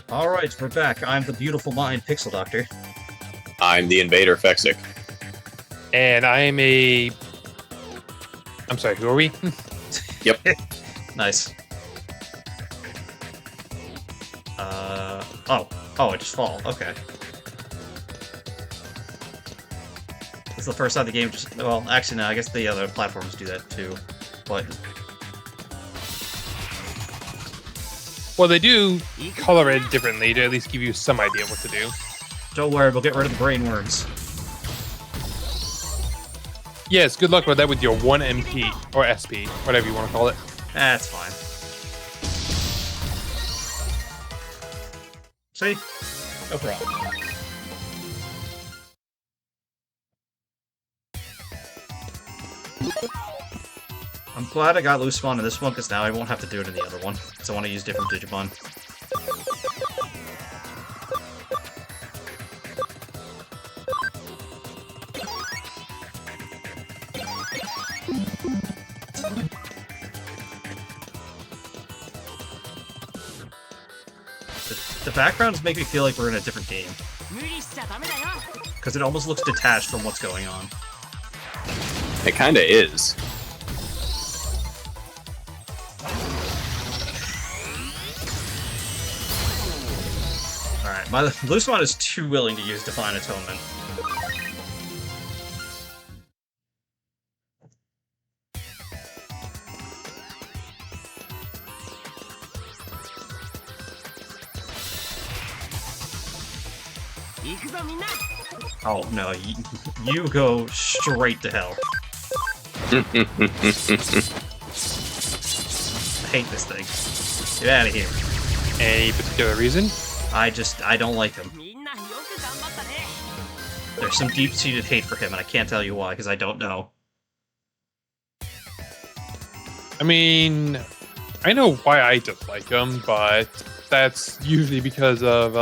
Alright, we're back. I'm the beautiful mind Pixel Doctor. I'm the Invader Fexic. And I am a... I'm sorry, who are we? Yep. Nice. Oh, it just fall. Okay. This is the first time the game just... Well, actually, no, I guess the other platforms do that, too. But... Well, they do color it differently to at least give you some idea of what to do. Don't worry, we'll get rid of the brain worms. Yes, good luck with that with your 1 MP, or SP, whatever you want to call it. That's fine. See? No problem. I'm glad I got loose spawn in this one, because now I won't have to do it in the other one, because I want to use different Digimon. The backgrounds make me feel like we're in a different game. Because it almost looks detached from what's going on. It kinda is. Alright, my Lucemon is too willing to use Divine Atonement. Oh no, you go straight to hell. I hate this thing. Get out of here. Any particular reason? I don't like him. There's some deep-seated hate for him, and I can't tell you why, because I don't know. I mean, I know why I don't like him, but that's usually because of,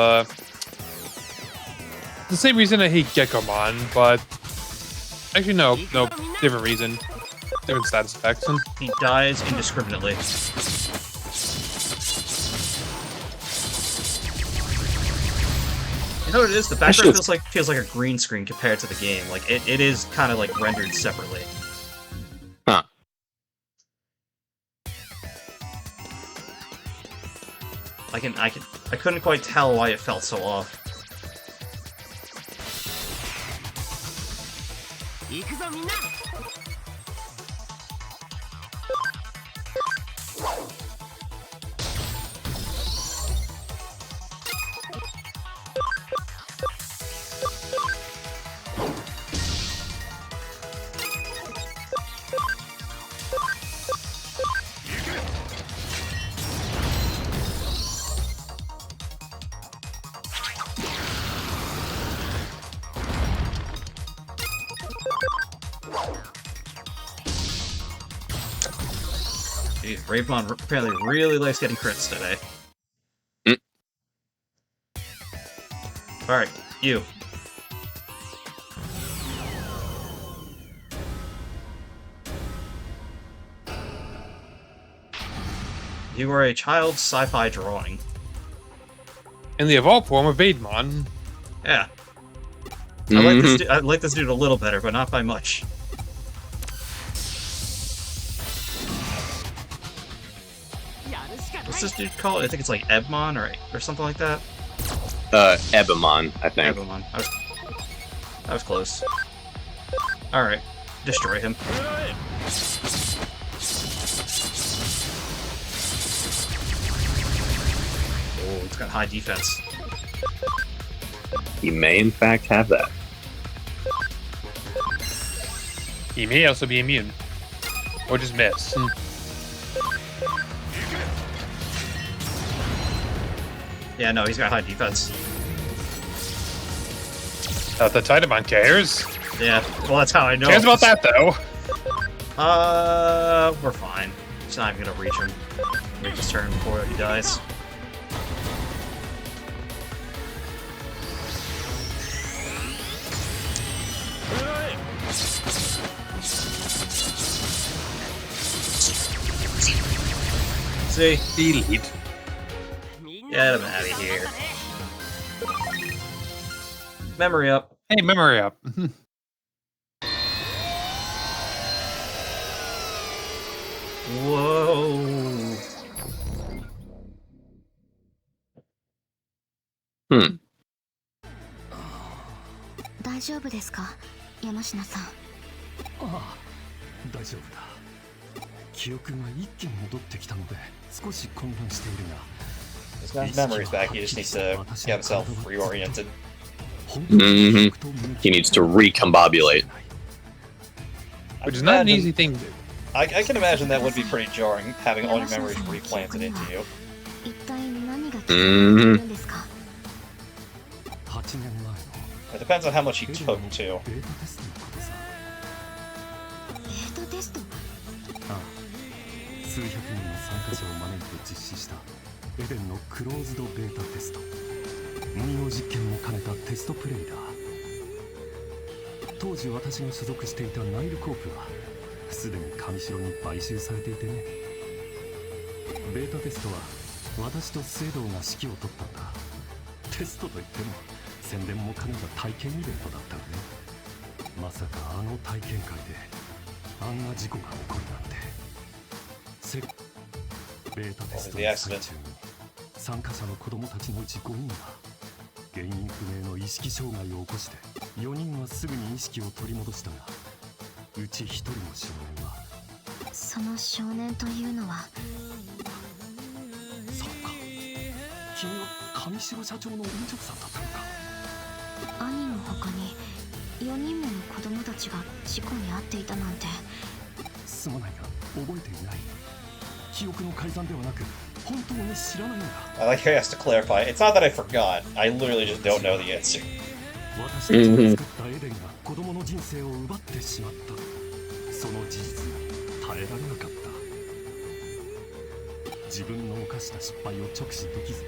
the same reason I hate Gekomon, but actually no, different reason. Different status effects. He dies indiscriminately. You know what it is? The background feels like a green screen compared to the game. Like it is kind of like rendered separately. Huh. I couldn't quite tell why it felt so off. Jeez, Bravemon apparently really likes getting crits today. Alright, you. You are a child's sci-fi drawing. In the evolved form of Vaidmon. Yeah. I like this dude a little better, but not by much. What's this dude called? I think it's like Ebmon or something like that. Ebamon, I think. Ebmon. I was close. Alright. Destroy him. Oh, it's got high defense. He may in fact have that. He may also be immune. Or just miss. Yeah, no, he's got high defense. Not the Titamon cares. Yeah, well, that's how I know. Cares about that, though. We're fine. It's not even gonna reach him. Reach his turn before he dies. See? Delete. Yeah, Get him out of here. Memory up. Hey, memory up. Whoa. Hmm. 大丈夫ですか、山科さん。ああ、大丈夫だ。記憶が一気に戻ってきたので少し混乱しているが。 His memory's back. He just needs to get himself reoriented. He needs to recombobulate. Which is not an easy thing to do. I can imagine that would be pretty jarring, having all your memories replanted into you. 一体何が聞こえているんですか。 8年前の It depends on how much he took, too. ベータテストのことさ。ベータテスト。ああ、数百人の参加者を招いて実施したエデンのクローズドベータテスト。運用実験も兼ねたテストプレイだ。当時私が所属していたナイルコープはすでに上城に買収されていてね。ベータテストは私とスエドウが指揮を執ったんだ。テストといっても宣伝も兼ねた体験イベントだったがね。まさかあの体験会であんな事故が起こるなんて。ベータテストの最中に参加者の子供たちのうち5人が原因不明の意識障害を起こして4人はすぐに意識を取り戻したが、うち1人の少年は。その少年というのは。そうか、君は上白社長の院長さんだったのか。兄の他に4人もの子供たちが事故に遭っていたなんて。すまないが覚えていない。記憶の改ざんではなく本当に知らないんだ。 I like how he has to clarify. It's not that I forgot. I literally just don't know the answer. 私たちが作ったエデンが子供の人生を奪ってしまった。その事実に耐えられなかった。自分の犯した失敗を直視できず、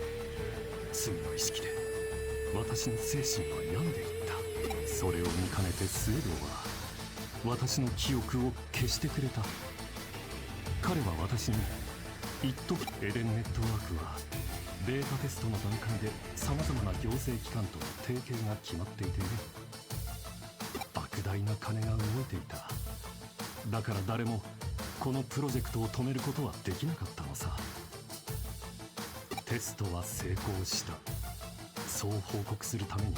罪の意識で私の精神は病んでいった。それを見かねてスエドウは私の記憶を消してくれた。彼は私に一時エデンネットワークはベータテストの段階で様々な行政機関との提携が決まっていてね。莫大な金が動いていた。だから誰もこのプロジェクトを止めることはできなかったのさ。テストは成功した。そう報告するために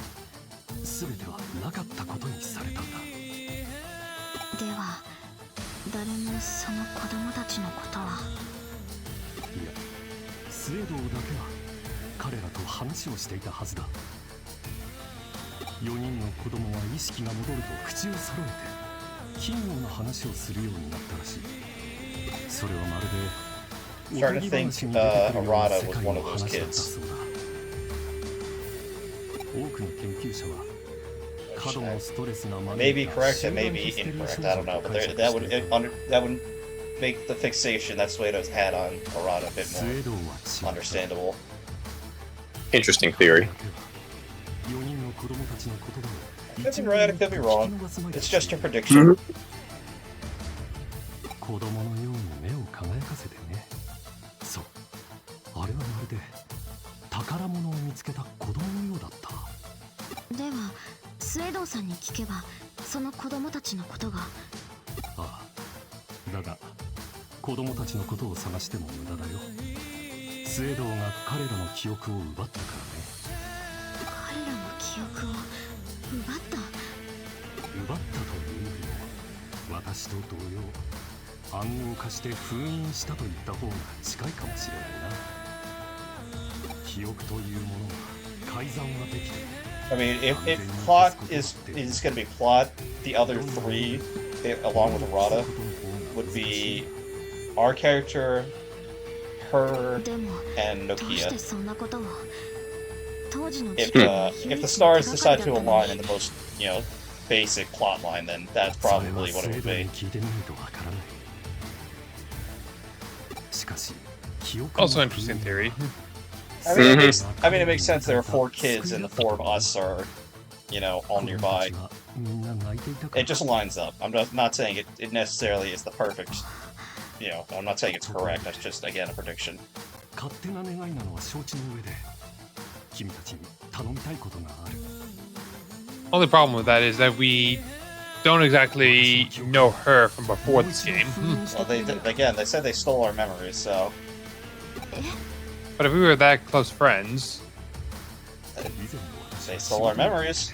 全てはなかったことにされたんだ。では誰もその子供たちのことは。いや、スエドウだけは彼らと話をしていたはずだ。4人の子供は意識が戻ると口を揃えて奇妙な話をするようになったらしい。それはまるで Starting to think Arata was one of those kids. 多くの研究者は過度のストレスが招いた Maybe correct and maybe incorrect. I don't know, but that would make the fixation that Suedo's had on Arata a bit more understandable. Interesting theory. Could be right, it could be wrong. It's just a prediction. 子供のように目を輝かせてね。そう、あれはまるで宝物を見つけた子供のようだった。ではスエドウさんに聞けばその子供たちのことが。ああ、だが子供たちのことを探しても無駄だよ。スエドウが彼らの記憶を奪ったからね。彼らの記憶を奪った。奪ったというよりも私と同様暗号化して封印したといった方が近いかもしれないな。記憶というものは改ざんはできて。 I mean, if plot is going to be plot, the other three, along with Arata, would be our character, her, and どうして Nokia. そんなことを。当時の If the stars decide to align in the most, basic plot line, then that's probably what it would be. Also interesting theory. I mean, it makes sense. There are 4 kids, and the 4 of us are, all nearby. It just lines up. I'm not saying it necessarily is the perfect. I'm not saying it's correct. That's just again a prediction. 勝手な願いなのは承知の上で君たちに頼みたいことがある。 Only problem with that is that we don't exactly know her from before this game. Well, they said they stole our memories, so... But if we were that close friends... 以前の私 They は stole our memories.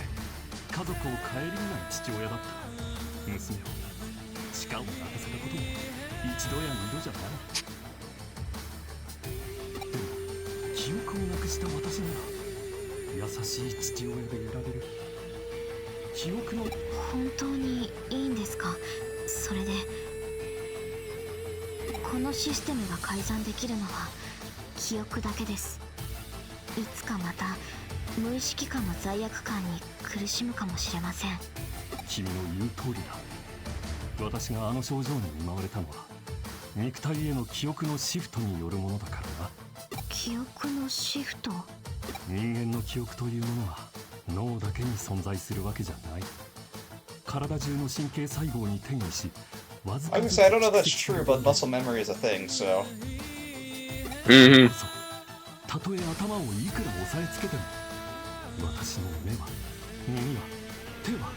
家族を顧みない父親だった。娘を地下を泣かせたことも一度や二度じゃない。でも記憶をなくした私なら優しい父親でいられる。記憶の本当にいいんですか？それでこのシステムが改ざんできるのは記憶だけです。いつかまた無意識下の罪悪感に苦しむかもしれません。君の言う通りだ。私があの症状に見舞われたのは肉体への記憶のシフトによるものだからな。記憶のシフト？人間の記憶というものは脳だけに存在するわけじゃない。体中の神経細胞に転移し、わずか I was gonna say, I don't know if that's true, but muscle memory is a thing, so... たとえ頭をいくら押さえつけても、私の目は、耳は、手は、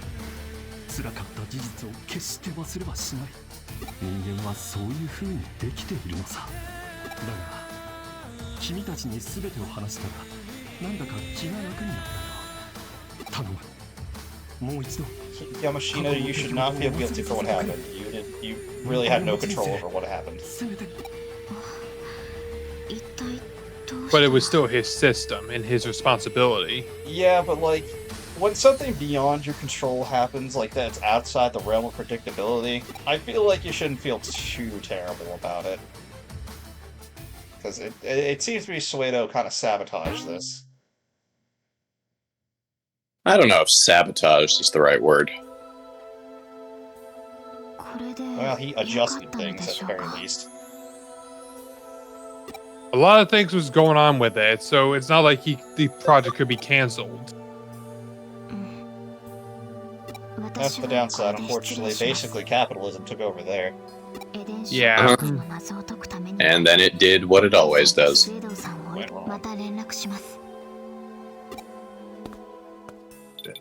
辛かった事実を決して忘れはしない。人間はそういう風にできているのさ。だが、君たちに全てを話したら、なんだか気が楽になったよ。頼む。もう一度。Yamashina, you should not feel guilty for what happened. You really had no control over what happened. But it was still his system and his responsibility. Yeah, but like, when something beyond your control happens, like that's outside the realm of predictability, I feel like you shouldn't feel too terrible about it. Because it seems to me Suedo kind of sabotaged this. I don't know if sabotage is the right word. Well, he adjusted things at the very least. A lot of things was going on with it, so it's not like the project could be cancelled. That's the downside, unfortunately. Basically, capitalism took over there. Yeah. And then it did what it always does.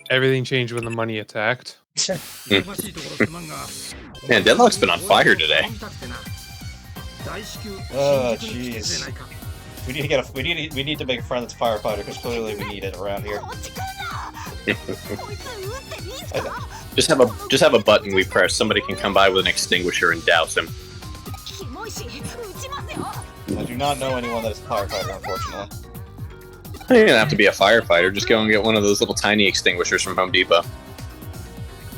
Everything changed when the money attacked. Man, Deadlock's been on fire today. Oh, jeez. We need to make a friend that's a firefighter, because clearly we need it around here. Just have a button we press. Somebody can come by with an extinguisher and douse him. I do not know anyone that is a firefighter, unfortunately. You don't have to be a firefighter. Just go and get one of those little tiny extinguishers from Home Depot.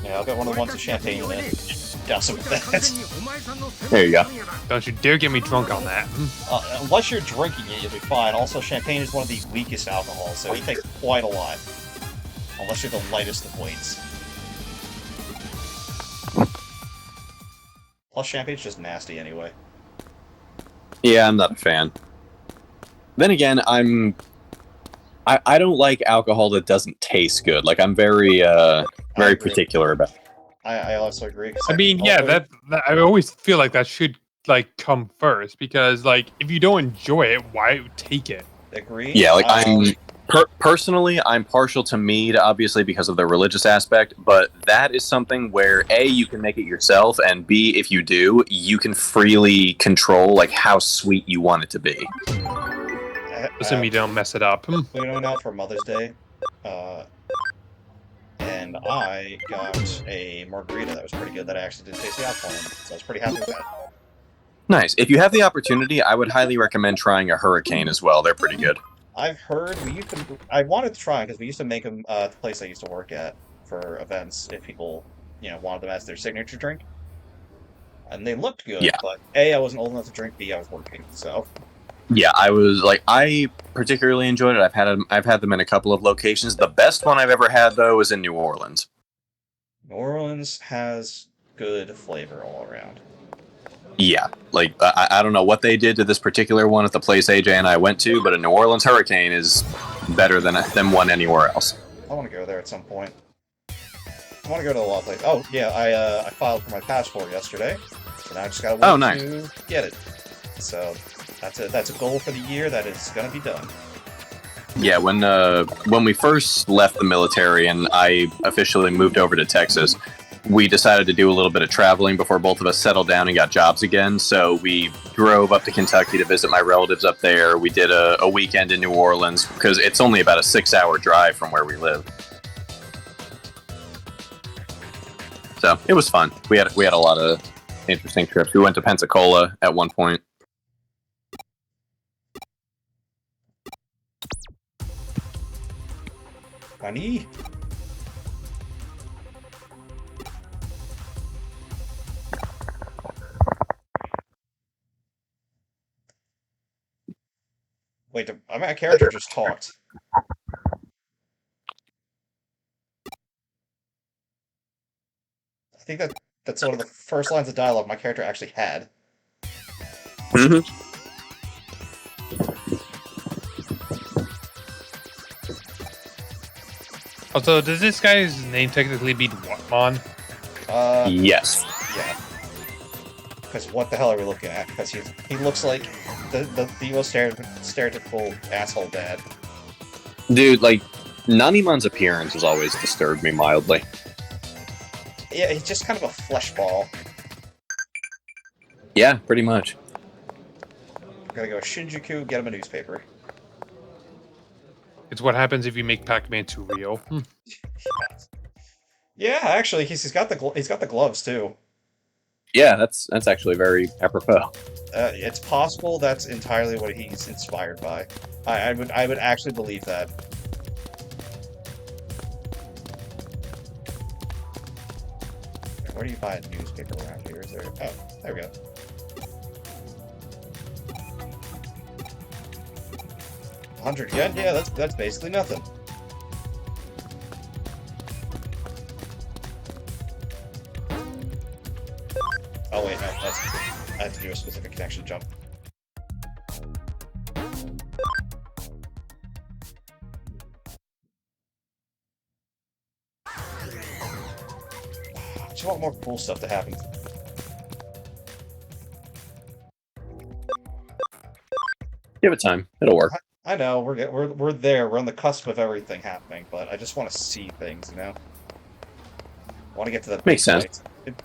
Yeah, I'll get one of the ones with champagne in it. Douse it with that. There you go. Don't you dare get me drunk on that. Unless you're drinking it, you'll be fine. Also, champagne is one of the weakest alcohols, so it takes quite a lot. Unless you're the lightest of weights. Plus, champagne's just nasty anyway. Yeah, I'm not a fan. Then again, I don't like alcohol that doesn't taste good. Like, I'm very particular about it. I also agree. I mean, yeah, that I always feel like that should like come first, because like if you don't enjoy it, why take it? Agree. Yeah, like personally, I'm partial to mead, obviously because of the religious aspect. But that is something where A, you can make it yourself, and B, if you do, you can freely control like how sweet you want it to be. Assuming you don't mess it up. We went out for Mother's Day, and I got a margarita that was pretty good that I actually didn't taste the alcohol in, so I was pretty happy with that. Nice. If you have the opportunity, I would highly recommend trying a Hurricane as well. They're pretty good. I've heard I wanted to try them because we used to make them at the place I used to work at for events if people, wanted them as their signature drink. And they looked good, yeah. But A, I wasn't old enough to drink, B, I was working, so... Yeah, I particularly enjoyed it. I've had them in a couple of locations. The best one I've ever had, though, was in New Orleans. New Orleans has good flavor all around. Yeah, like, I don't know what they did to this particular one at the place AJ and I went to, but a New Orleans Hurricane is better than one anywhere else. I want to go there at some point. I want to go to a lot of places. Oh, yeah, I filed for my passport yesterday, so now I just gotta wait to get it. So... That's a goal for the year that is gonna be done. Yeah, when we first left the military and I officially moved over to Texas, we decided to do a little bit of traveling before both of us settled down and got jobs again. So we drove up to Kentucky to visit my relatives up there. We did a weekend in New Orleans because it's only about a 6-hour drive from where we live. So it was fun. We had a lot of interesting trips. We went to Pensacola at one point. Nani? Wait, my character just talked. I think that's one of the first lines of dialogue my character actually had. Mm-hmm. Also, does this guy's name technically be Digimon? Yes. Yeah. Because what the hell are we looking at? Because he looks like the most stereotypical asshole dad. Dude, like, Nanimon's appearance has always disturbed me mildly. Yeah, he's just kind of a flesh ball. Yeah, pretty much. Gotta go Shinjuku, get him a newspaper. It's what happens if you make Pac-Man too real. Yeah, actually, he's got the gloves too. Yeah, that's actually very apropos. It's possible that's entirely what he's inspired by. I would actually believe that. Where do you buy a newspaper around here? Is there? Oh, there we go. $100 yen? Yeah, that's basically nothing. Oh wait, no, I have to do a specific connection jump. I just want more cool stuff to happen. Give it time. It'll work. I know, we're there, we're on the cusp of everything happening, but I just want to see things, you know? I want to get to the Makes sense. But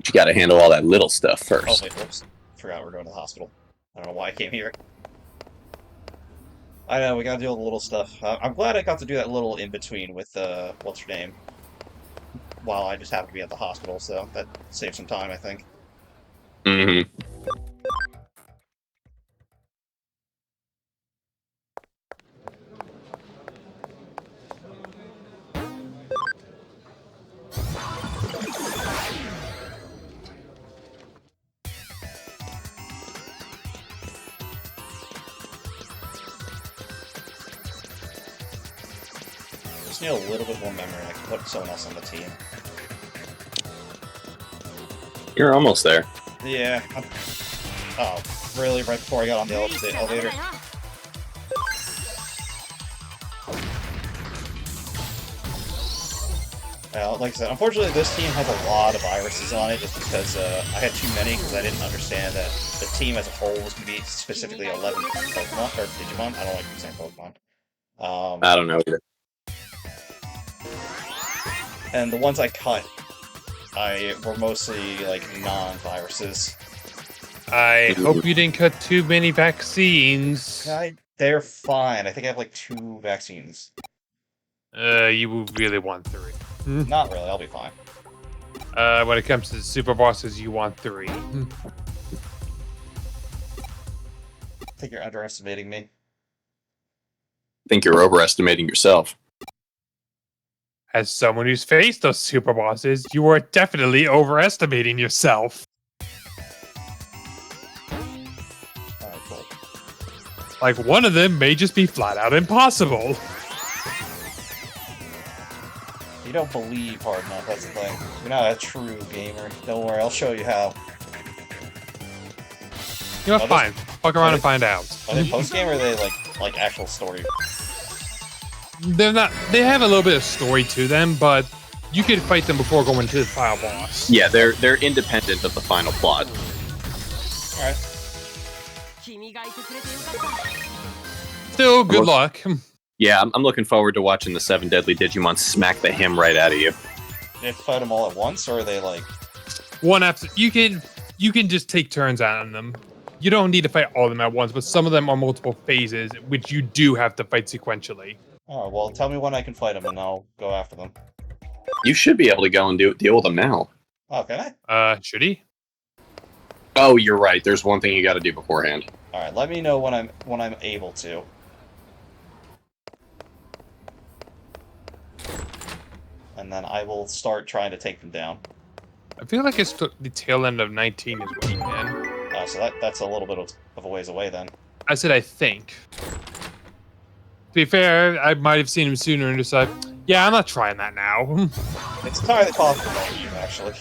you gotta handle all that little stuff Oh first. wait, whoops. Forgot we're going to the hospital. I don't know why I came here. I know, we gotta deal with the little stuff. I'm glad I got to do that little in-between with, what's her name? While I just happened to be at the hospital, so that saved some time, I think. Mm-hmm. Just need a little bit more memory, I can put someone else on the team. You're almost there. Yeah. Oh, really? Right before I got on the elevator? Well, like I said, unfortunately this team has a lot of viruses on it just because I had too many because I didn't understand that the team as a whole was going to be specifically 11 Pokemon, or Digimon. I don't like saying Pokemon. I don't know either. And the ones I cut, were mostly, like, non-viruses. I hope you didn't cut too many vaccines. They're fine. I think I have, like, 2 vaccines. You will really want 3. Not really, I'll be fine. When it comes to the super bosses, you want 3. I think you're underestimating me. I think you're overestimating yourself. As someone who's faced those super bosses, you are definitely overestimating yourself. Alright, cool. Like, one of them may just be flat out impossible. You don't believe hard enough, that's the thing. You're not a true gamer. Don't worry, I'll show you how. You know, fine. Fuck around and find out. Are they post-game or are they, like actual story? They're not. They have a little bit of story to them, but you could fight them before going to the final boss. Yeah, they're independent of the final plot. Alright. Still, good luck. Yeah, I'm looking forward to watching the 7 Deadly Digimon smack the him right out of you. Do you have to fight them all at once, or are they like... One episode, you can just take turns on them. You don't need to fight all of them at once, but some of them are multiple phases, which you do have to fight sequentially. Oh, well, tell me when I can fight them, and I'll go after them. You should be able to go and deal with them now. Oh, can I? Should he? Oh, you're right. There's one thing you got to do beforehand. Alright, let me know when I'm able to. And then I will start trying to take them down. I feel like it's the tail end of 19 is what he can. So that's a little bit of a ways away then. I said I think. To be fair, I might have seen him sooner and decided, yeah, I'm not trying that now. It's entirely possible, actually.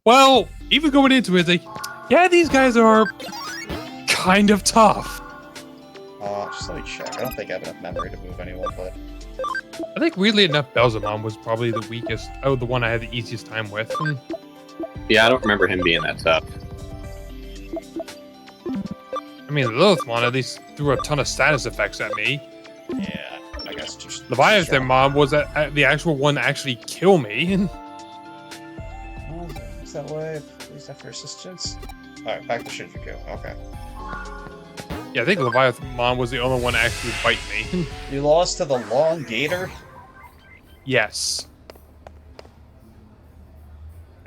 Well, even going into it, like, yeah, these guys are kind of tough. Just let me check. I don't think I have enough memory to move anyone, but... I think weirdly enough, Belzamon was probably the weakest. Oh, the one I had the easiest time with. Yeah, I don't remember him being that tough. I mean, Lilith one at least threw a ton of status effects at me. Yeah, I guess just... Leviathan Mom was the actual one to actually kill me. Is that way? Is that for assistance? Alright, back to Shinjuku. Okay. Yeah, I think Leviathan Mom was the only one to actually bite me. You lost to the Long Gator? Yes.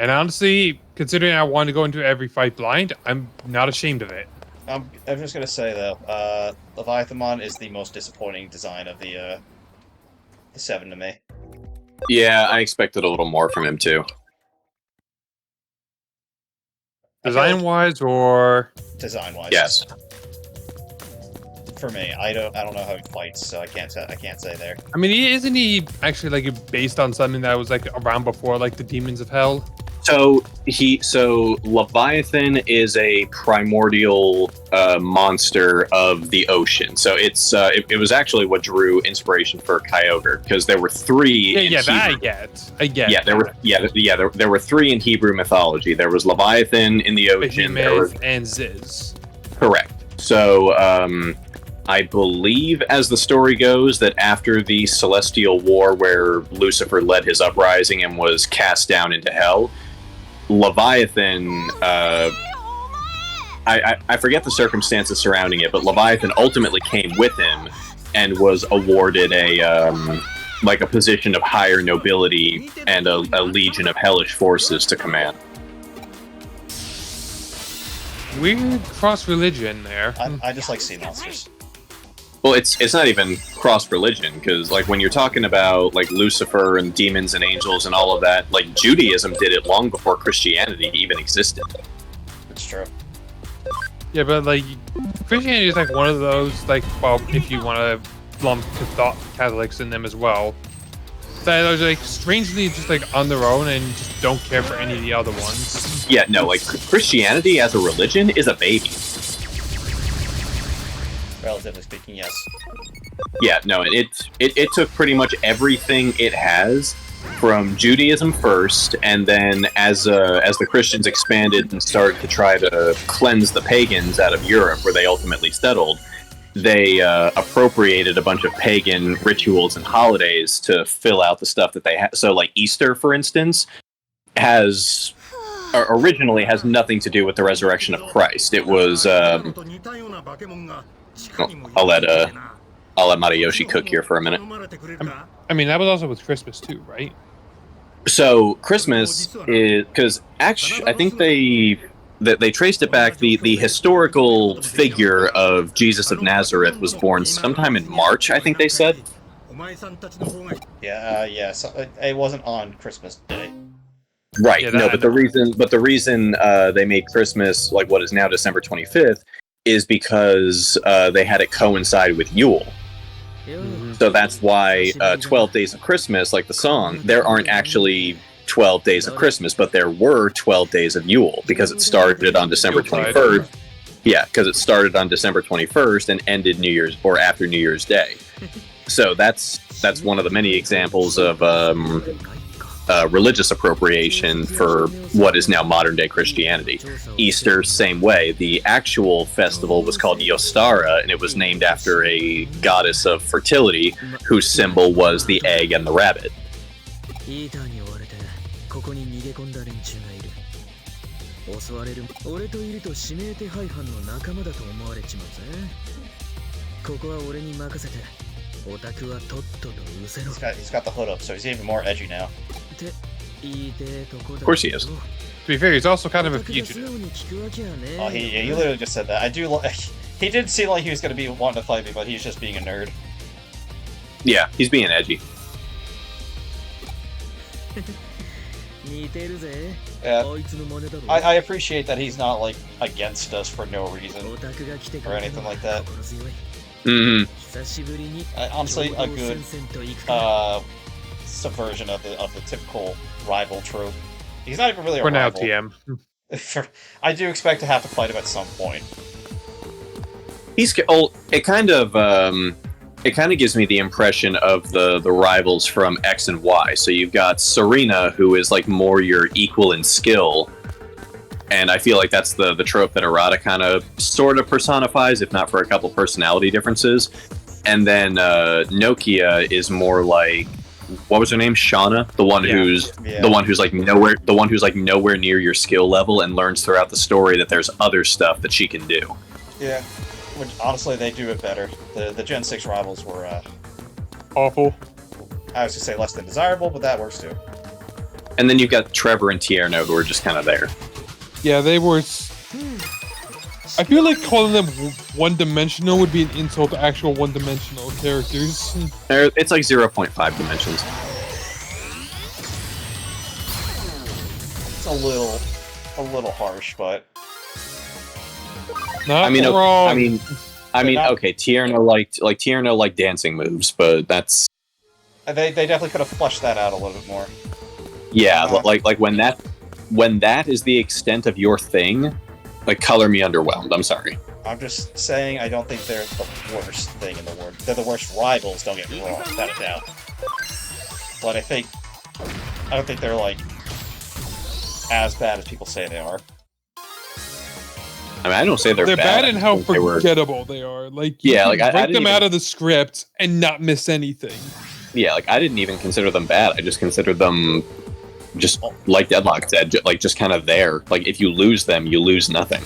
And honestly, considering I wanted to go into every fight blind, I'm not ashamed of it. I'm just gonna say though, Leviathamon is the most disappointing design of the 7 to me. Yeah, I expected a little more from him too. Design-wise, or Design-wise. Yes. For me, I don't know how he fights, so I can't say there. I mean, isn't he actually like based on something that was like around before, like the Demons of Hell? So Leviathan is a primordial monster of the ocean. So it was actually what drew inspiration for Kyogre, because there were 3. Yeah, that I get. Yeah, there were 3 in Hebrew mythology. There was Leviathan in the ocean. And Ziz. Correct. So I believe, as the story goes, that after the Celestial War, where Lucifer led his uprising and was cast down into hell, Leviathan, I forget the circumstances surrounding it, but Leviathan ultimately came with him and was awarded a position of higher nobility and a legion of hellish forces to command. Weird cross-religion there. I just like sea monsters. Well, it's not even cross-religion, because, like, when you're talking about, like, Lucifer and demons and angels and all of that, like, Judaism did it long before Christianity even existed. It's true. Yeah, but, like, Christianity is, like, one of those, like, well, if you want to lump Catholics in them as well, that are, like, strangely just, like, on their own and just don't care for any of the other ones. Yeah, no, like, Christianity as a religion is a baby. Relatively speaking, yes. Yeah, no, it took pretty much everything it has from Judaism first, and then as the Christians expanded and started to try to cleanse the pagans out of Europe, where they ultimately settled, they appropriated a bunch of pagan rituals and holidays to fill out the stuff that they had. So, like Easter, for instance, originally has nothing to do with the resurrection of Christ. It was I'll let Mariyoshi cook here for a minute. I mean, that was also with Christmas too, right? So Christmas is, because actually I think they traced it back. The historical figure of Jesus of Nazareth was born sometime in March, I think they said. Yeah. So it wasn't on Christmas Day. Right. Yeah, no, but the reason they made Christmas like what is now December 25th is because they had it coincide with Yule. Mm-hmm. So that's why 12 Days of Christmas, like the song, there aren't actually 12 days of Christmas, but there were 12 days of Yule, because it started on December 21st. Yeah, because it started on December 21st and ended New Year's or after New Year's Day. So that's that's one of the many examples of religious appropriation for what is now modern day Christianity. Easter, same way. The actual festival was called Yostara, and it was named after a goddess of fertility whose symbol was the egg and the rabbit. イーターに追われてここに逃げ込んだ連中がいる。襲われる。俺といると指名手配犯の仲間だと思われちまうぜ。ここは俺に任せて。オタクはとっとと失せろ。He's got the hood up, so he's even more edgy now. Of course he is. To be fair, he's also kind of a fugitive. Oh, he literally just said that. I do like. He did seem like he was going to be wanting to fight me, but he's just being a nerd. Yeah, he's being edgy. Yeah, I appreciate that he's not like against us for no reason or anything like that. Mm-hmm. Honestly, a good subversion of the typical rival trope. He's not even really a For now, rival. TM. I do expect to have to fight him at some point. It kind of gives me the impression of the rivals from X and Y. So you've got Serena, who is like more your equal in skill, and I feel like that's the trope that Arata kind of sort of personifies, if not for a couple personality differences. And then Nokia is more like, what was her name? Shauna, the one who's like nowhere near your skill level, and learns throughout the story that there's other stuff that she can do. Yeah, which honestly they do it better. The Gen 6 rivals were Awful. I was gonna say less than desirable, but that works too. And then you've got Trevor and Tierno, who are just kind of there. Yeah, they were. I feel like calling them one-dimensional would be an insult to actual one-dimensional characters. It's like 0.5 dimensions. It's a little harsh, but Not wrong. I mean, not... okay, Tierno liked dancing moves, but that's they definitely could have fleshed that out a little bit more. Yeah, like when that is the extent of your thing, like, color me underwhelmed. I'm sorry. I'm just saying I don't think they're the worst thing in the world. They're the worst rivals, don't get me wrong, without a doubt. But I don't think they're, like, as bad as people say they are. I mean, I don't say they're bad. They're bad in how forgettable they are. Like, you can break them out of the script and not miss anything. Yeah, like, I didn't even consider them bad. I just considered them just, like Deadlock said, like, just kind of there. Like, if you lose them, you lose nothing.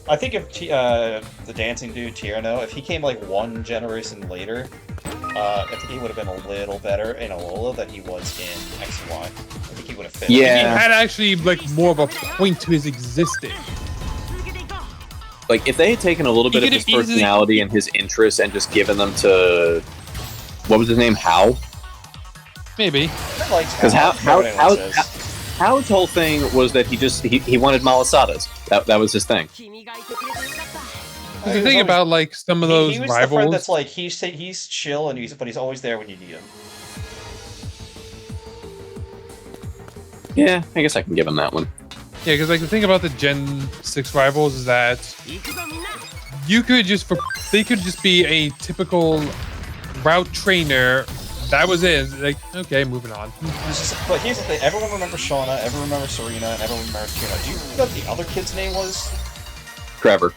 I think if the dancing dude, Tierno, if he came, like, one generation later, I think he would have been a little better in Alola than he was in X and Y. I think he would have fit. Yeah. He had actually, like, more of a point to his existing. Like, if they had taken a little bit of his personality and his interests and just given them to... What was his name? How? Maybe. Because How's whole thing was that he wanted malasadas. That was his thing. The thing about, like, some of those he was rivals... the friend that's like, he's chill, but he's always there when you need him. Yeah, I guess I can give him that one. Yeah, because, like, the thing about the Gen 6 rivals is that they could just be a typical route trainer. That was it. Like, okay, moving on. But here's the thing: everyone remembers Shauna, everyone remembers Serena, and everyone remembers Tierno. Do you know what the other kid's name was? Trevor.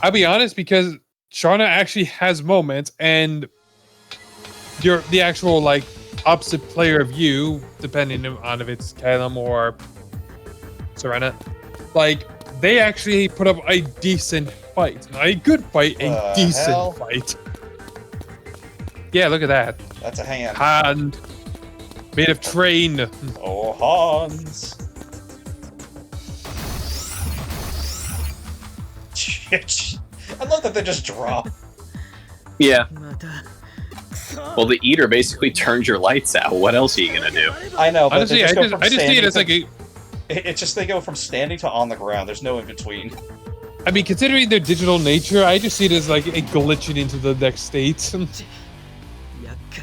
I'll be honest, because Shauna actually has moments, and you're the actual, like, opposite player of you, depending on if it's Calum or Serena, like, they actually put up a decent fight. Not a good fight, a decent fight. Yeah, look at that. That's a hand. Hand. Made of train. Oh, Hans. I love that they just drop. Yeah. Well, the eater basically turns your lights out. What else are you gonna do? I know, but honestly, I just see it as like a... It's just they go from standing to on the ground. There's no in between. I mean, considering their digital nature, I just see it as like a glitching into the next state.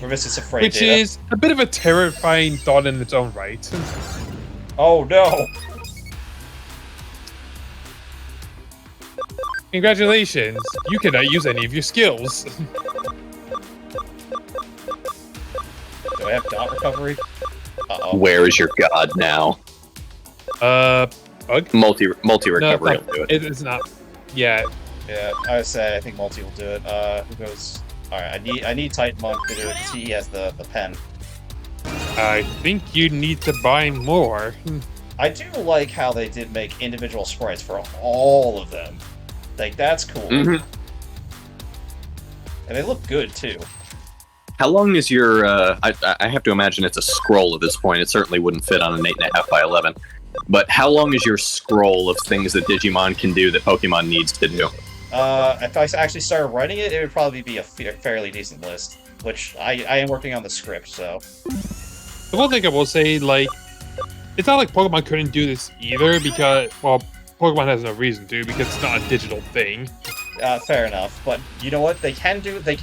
We're missing some frame Which data. is a bit of a terrifying thought in its own right. Oh no! Congratulations, you cannot use any of your skills. Do I have dot recovery? Uh-oh. Where is your god now? Bug? Multi No, recovery will do it. it's not. Yeah, Yeah, I would say I think multi will do it. Who goes? Alright, I need Titan Monk to do it because he has the pen. I think you need to buy more. I do like how they did make individual sprites for all of them. Like, that's cool. Mhm. And they look good, too. How long is your? I have to imagine it's a scroll at this point. It certainly wouldn't fit on an 8.5 by 11. But how long is your scroll of things that Digimon can do that Pokemon needs to do? If I actually started writing it, it would probably be a fairly decent list. Which, I am working on the script, so... The one thing I will say, like, it's not like Pokemon couldn't do this either because, well, Pokemon has no reason to because it's not a digital thing. Fair enough. But you know what? They can do the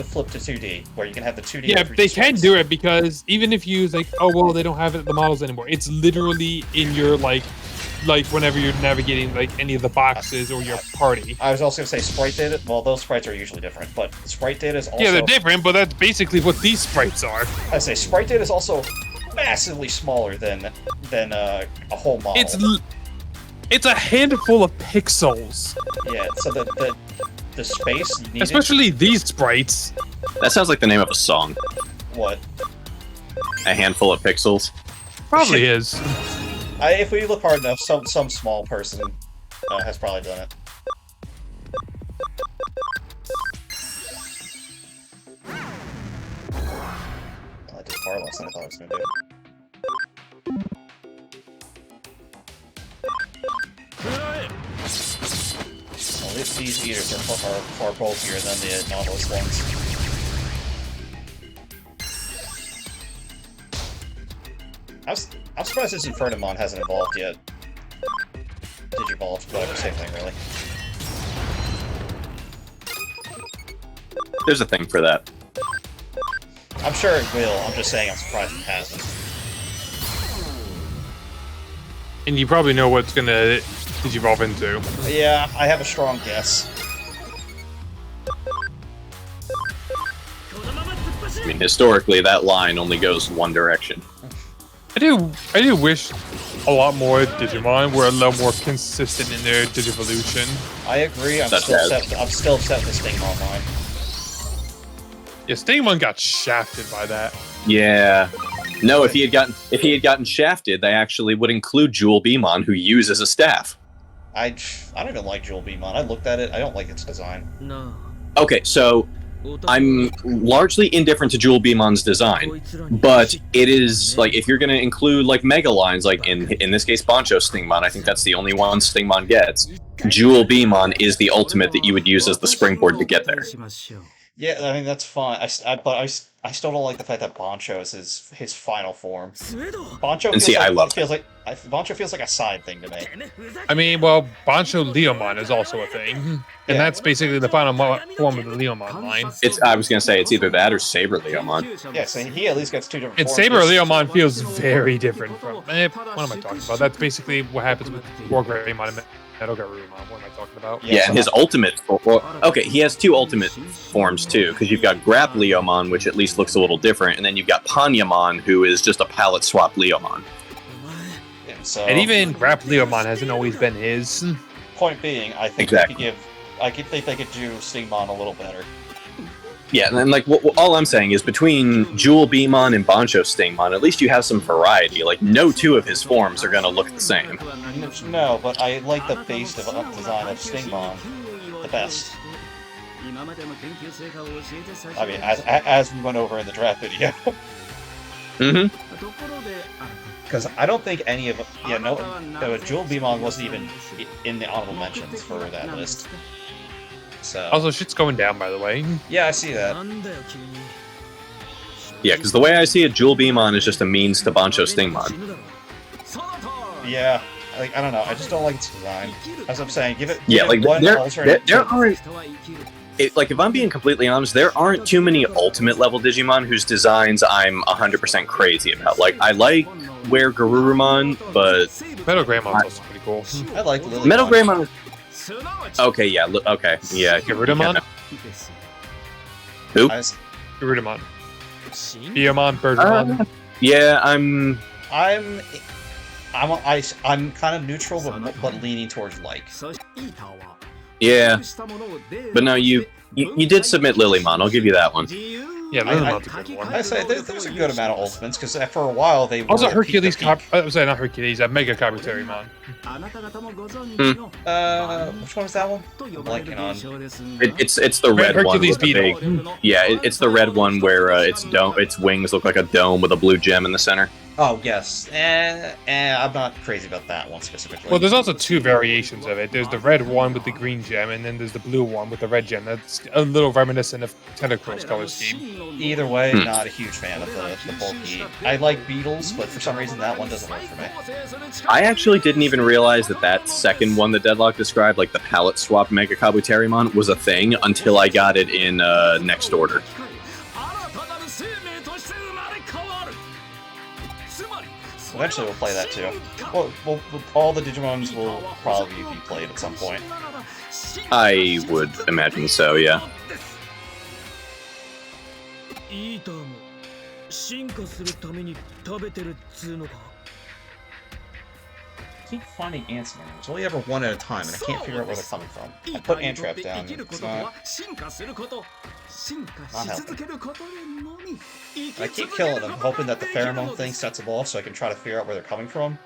flip to 2D, where you can have the 2D... Yeah, they can do it because even if you use, like, oh, well, they don't have the models anymore. It's literally in your, like whenever you're navigating, like, any of the boxes or your party. I was also going to say sprite data. Well, those sprites are usually different, but sprite data is also... Yeah, they're different, but that's basically what these sprites are. I say sprite data is also massively smaller than a whole model. It's a handful of pixels. Yeah, so the space needed... Especially these sprites. That sounds like the name of a song. What? A handful of pixels. Probably is. If we look hard enough, some small person has probably done it. I did far less than I thought I was going to do. Well, these eaters are far bulkier than the Nautilus ones. I'm surprised this Infernamon hasn't evolved yet. Digivolved, whatever, same thing, really. There's a thing for that. I'm sure it will, I'm just saying I'm surprised it hasn't. And you probably know what's gonna digivolve into. Yeah, I have a strong guess. I mean, historically, that line only goes one direction. Hmm. I do wish a lot more Digimon were a little more consistent in their Digivolution. I agree. I'm still upset with Stingmon line. Yeah, Stingmon got shafted by that. Yeah. No, if he had gotten shafted, they actually would include Jewel Beamon, who uses a staff. I don't even like Jewel Beamon. I looked at it. I don't like its design. No. Okay, so I'm largely indifferent to Jewel Beamon's design, but it is like if you're going to include like mega lines, like in this case Bancho Stingmon, I think that's the only one Stingmon gets. Jewel Beamon is the ultimate that you would use as the springboard to get there. Yeah, I mean that's fine. But I still don't like the fact that Bancho is his final form. Bancho And see, I love feels like Bancho feels like a side thing to me. I mean, well, Bancho Leomon is also a thing, and that's basically the final form of the Leomon line. I was going to say it's either that or Saber Leomon. Yeah, so he at least gets two different And forms. Saber Leomon feels very different from. What am I talking about? That's basically what happens with Wargreymon and Metal Garurumon. What am I talking about? Yeah, and his ultimate... Well, okay, he has two ultimate forms, too, because you've got Grap Leomon, which at least looks a little different, and then you've got Panyamon, who is just a palette swap Leomon. And even Grap Leomon hasn't always been his. Point being, I think Exactly. I think they could do Stingmon a little better. Yeah, and then, like, all I'm saying is between Jewel Beamon and Bancho Stingmon, at least you have some variety. Like, no two of his forms are going to look the same. No, but I like the base design of Stingmon the best. I mean, as we went over in the draft video. Because I don't think any of Jewel Beamon wasn't even in the honorable mentions for that list. So. Also, shit's going down, by the way. Yeah, I see that. Yeah, because the way I see it, Jewel Beamon is just a means to Bancho Stingmon. Yeah, like I don't know. I just don't like its design. As I'm saying, give it like one alternate. There aren't. Like, if I'm being completely honest, there aren't too many Ultimate level Digimon whose designs I'm 100% crazy about. Like, I like Where Garurumon, but Metal Greymon's also pretty cool. I like Lilymon. Metal Greymon. Okay, yeah, okay, yeah. Garudamon? Who? Garudamon. Beomon, Bergamon. Yeah, I'm kind of neutral, but leaning towards like. yeah. But no, you did submit Lilymon. I'll give you that one. Yeah, Lilymon's a good one. I say there's a good amount of ultimates because for a while they were Also, at Hercules. peak of peak. Sorry, not Hercules. Mega Kabuterimon. Which one was that one? I'm blanking on. It's the red one. Hercules With the big, it's the red one where its wings look like a dome with a blue gem in the center. Oh yes, I'm not crazy about that one specifically. Well, there's also two variations of it. There's the red one with the green gem, and then there's the blue one with the red gem. That's a little reminiscent of Tentacruel's color scheme. Either way, not a huge fan of the bulky. I like Beetles, but for some reason that one doesn't work for me. I actually didn't even realize that second one that Deadlock described, like the palette swap Mega Kabuterimon, was a thing until I got it in Next Order. Eventually we'll play that too. Well, all the Digimons will probably be played at some point. I would imagine so, yeah. I keep finding ants in there. There's only ever one at a time, and I can't figure out where they're coming from. I put ant traps down, and it's not helping. I keep killing them, hoping that the pheromone thing sets them off so I can try to figure out where they're coming from.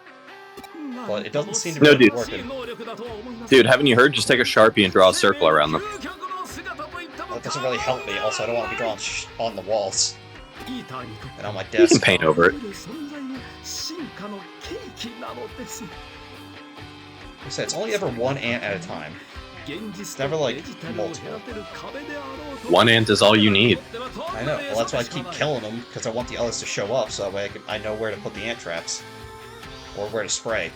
But it doesn't seem to be working. Dude, haven't you heard? Just take a Sharpie and draw a circle around them. That doesn't really help me. Also, I don't want to be drawing on the walls and on my You desk. can paint over it. I said, it's only ever one ant at a time. It's never like multiple. One ant is all you need. I know. Well, that's why I keep killing them, because I want the others to show up, so that way I know where to put the ant traps. Or where to spray.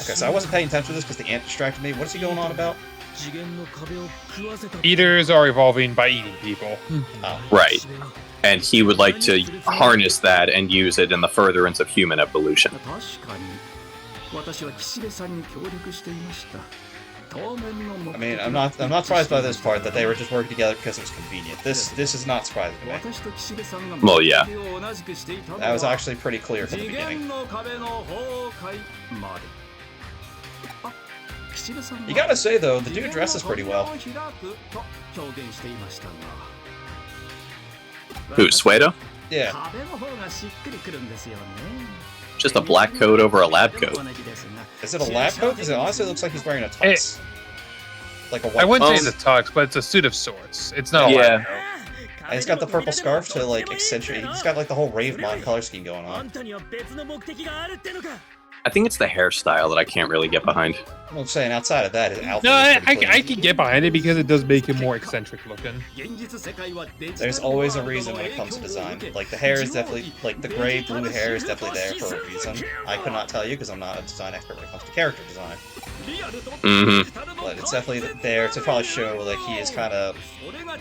Okay, so I wasn't paying attention to this because the ant distracted me. What is he going on about? Eaters are evolving by eating people. Oh. Right. And he would like to harness that and use it in the furtherance of human evolution. I mean, I'm not surprised by this part that they were just working together because it was convenient. This is not surprising to me. Well, yeah. That was actually pretty clear from the beginning. You gotta say though, the dude dresses pretty well. Who, Suedo? Yeah. Just a black coat over a lab coat. Is it a lab coat? Because it honestly looks like he's wearing a tux. Like a white. I wouldn't say it's a tux, but it's a suit of sorts. It's not a lab coat. And he's got the purple scarf to like accentuate. He's got like the whole Ravemon color scheme going on. I think it's the hairstyle that I can't really get behind. I'm saying outside of that, his outfit. No, is pretty I clean. can get behind it because it does make him more eccentric looking. There's always a reason when it comes to design. Like the hair is definitely like the gray blue hair is definitely there for a reason. I could not tell you because I'm not a design expert when it comes to character design. Mm-hmm. But it's definitely there to probably show like he has kind of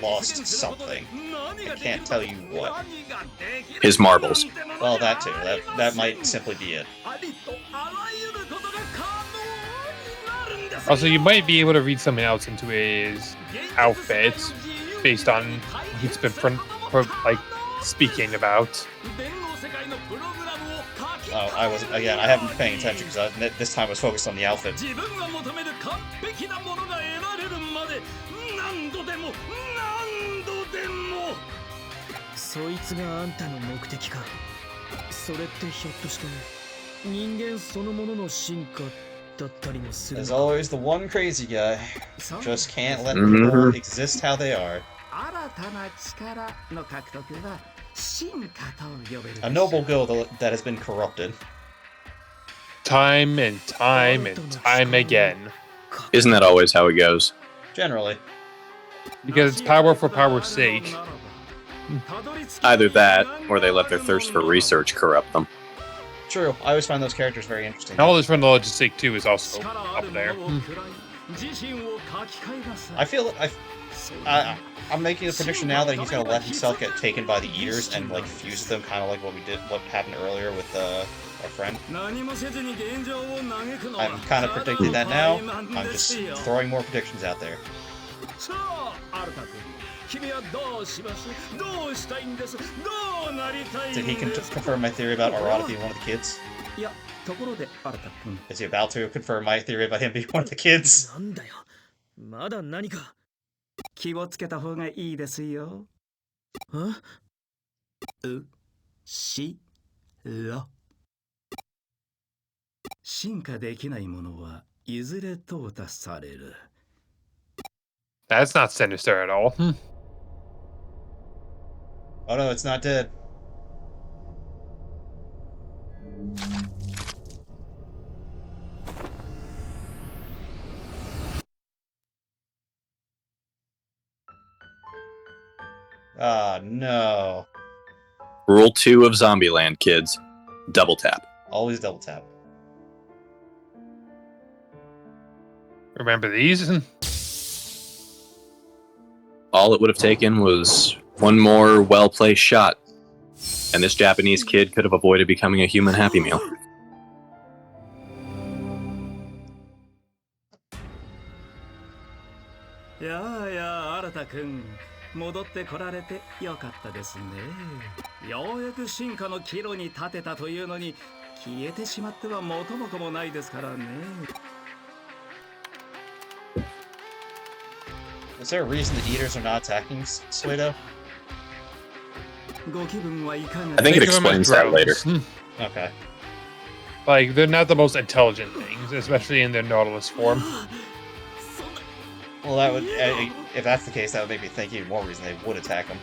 lost something. I can't tell you what. His marbles. Well, that too. That might simply be it. Also, you might be able to read something else into his outfit based on what he's been like speaking about. Oh, I haven't been paying attention because this time I was focused on the outfit. There's always the one crazy guy. Just can't let people exist how they are. A noble goal that has been corrupted. Time and time and time again. Isn't that always how it goes? Generally. Because it's power for power's sake. Either that, or they let their thirst for research corrupt them. True. I always find those characters very interesting. Knowledge for knowledge's sake too is also up there. I'm making a prediction now that he's gonna let himself get taken by the eaters and like fuse them, kind of like what happened earlier with our friend. I'm kind of predicting that now. I'm just throwing more predictions out there. Did he confirm my theory about Arata being one of the kids? Is he about to confirm my theory about him being one of the kids? まだ何か。気をつけた方がいいですよ。しろ。進化できないものはいずれ淘汰される。That's not sinister at all. Oh no, it's not dead. Ah, no. Rule 2 of Zombieland, kids. Double tap. Always double tap. Remember these? All it would have taken was one more well-placed shot, and this Japanese kid could have avoided becoming a human Happy Meal. Yeah, Arata君、戻ってこられてよかったですね。ようやく進化の岐路に立てたというのに、消えてしまっては元も子もないですからね。Is there a reason the eaters are not attacking Sleuth? I think it explains that later. Okay. Like, they're not the most intelligent things, especially in their Nautilus form. Well, that would, if that's the case, that would make me think even more reason they would attack him.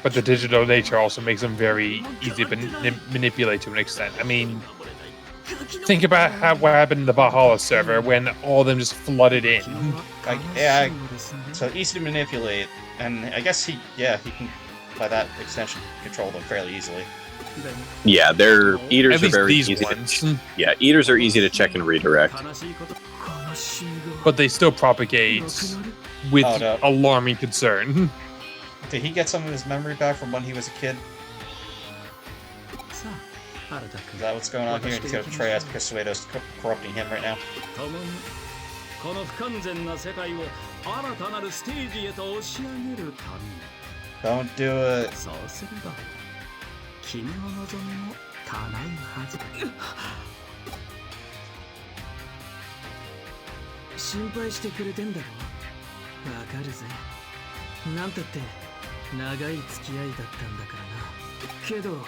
But the digital nature also makes them very easy to manipulate to an extent. I mean, think about what happened in the Valhalla server when all of them just flooded in. So easy to manipulate, and I guess he can, by that extension, control them fairly easily. Yeah, their eaters are very easy ones. Yeah, eaters are easy to check and redirect. But they still propagate with alarming concern. Did he get some of his memory back from when he was a kid? Is that what's going on here? He's got to betray us because Suedo's corrupting him right now. Don't do it. 君の望みも叶うはず。心配してくれてんだろ。わかるぜ。なんたって長い付き合いだったんだからな。けど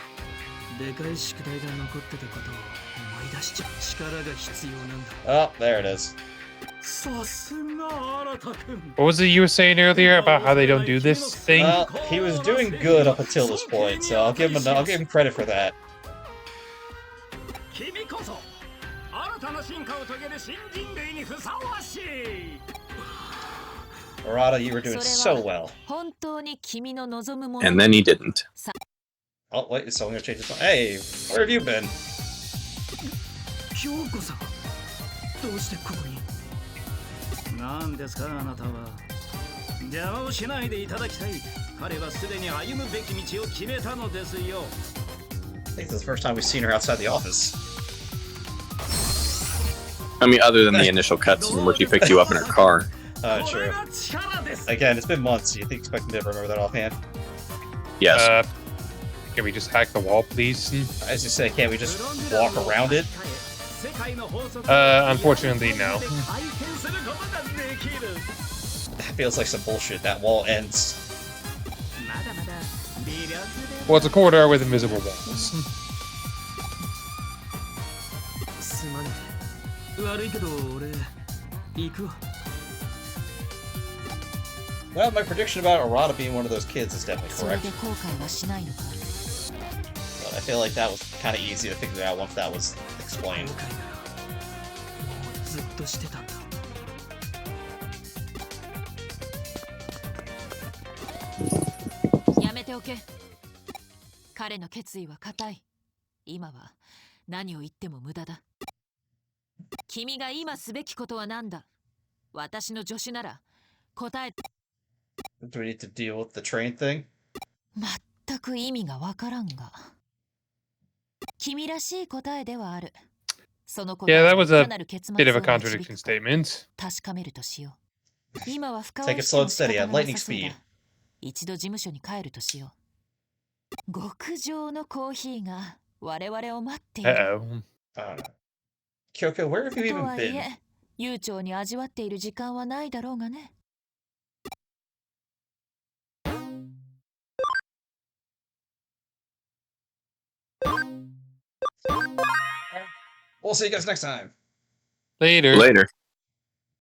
でかい宿題が残ってたことを思い出しちゃう。力が必要なんだ。Oh, there it is. What was it you were saying earlier about how they don't do this thing? Well, he was doing good up until this point, so I'll give him credit for that. Arata, you were doing so well. And then he didn't. Oh, wait, is someone gonna change his mind? Hey, where have you been? 何ですかあなたは。邪魔をしないでいただきたい。彼はすでに歩むべき道を決めたのですよ。I think this is the first time we've seen her outside the office. I mean, other than the initial cutscene where she picked you up in her car. True. Again, it's been months. You think expect me to remember that offhand? Yes. Can we just hack the wall, please? As you say, can't we just walk around it? Unfortunately, no. That feels like some bullshit. That wall ends. Well, it's a corridor with invisible walls. Well, my prediction about Arata being one of those kids is definitely correct. But I feel like that was kind of easy to figure out once that was explained. 何を言っても無駄だ。君が今すべきことは何だ？私の助手なら答え。 Do we need to deal with the train thing? 全く意味がわからんが。君らしい答えではある。その答 Yeah, え that が was いか a なる結 bit 末 of を a 導 contradiction くか statement. 確かめるとしよう。今は深追 Take い it して slow も and 仕 steady 方 at がな lightning さそう speed. だ。一度事務所に帰るとしよう。極上のコーヒーが我々を待っている。 Uh-oh. Kyoko, where have you と even はい been? え、悠長に味わっている時間はないだろうがね。We'll see you guys next time. Later. Later.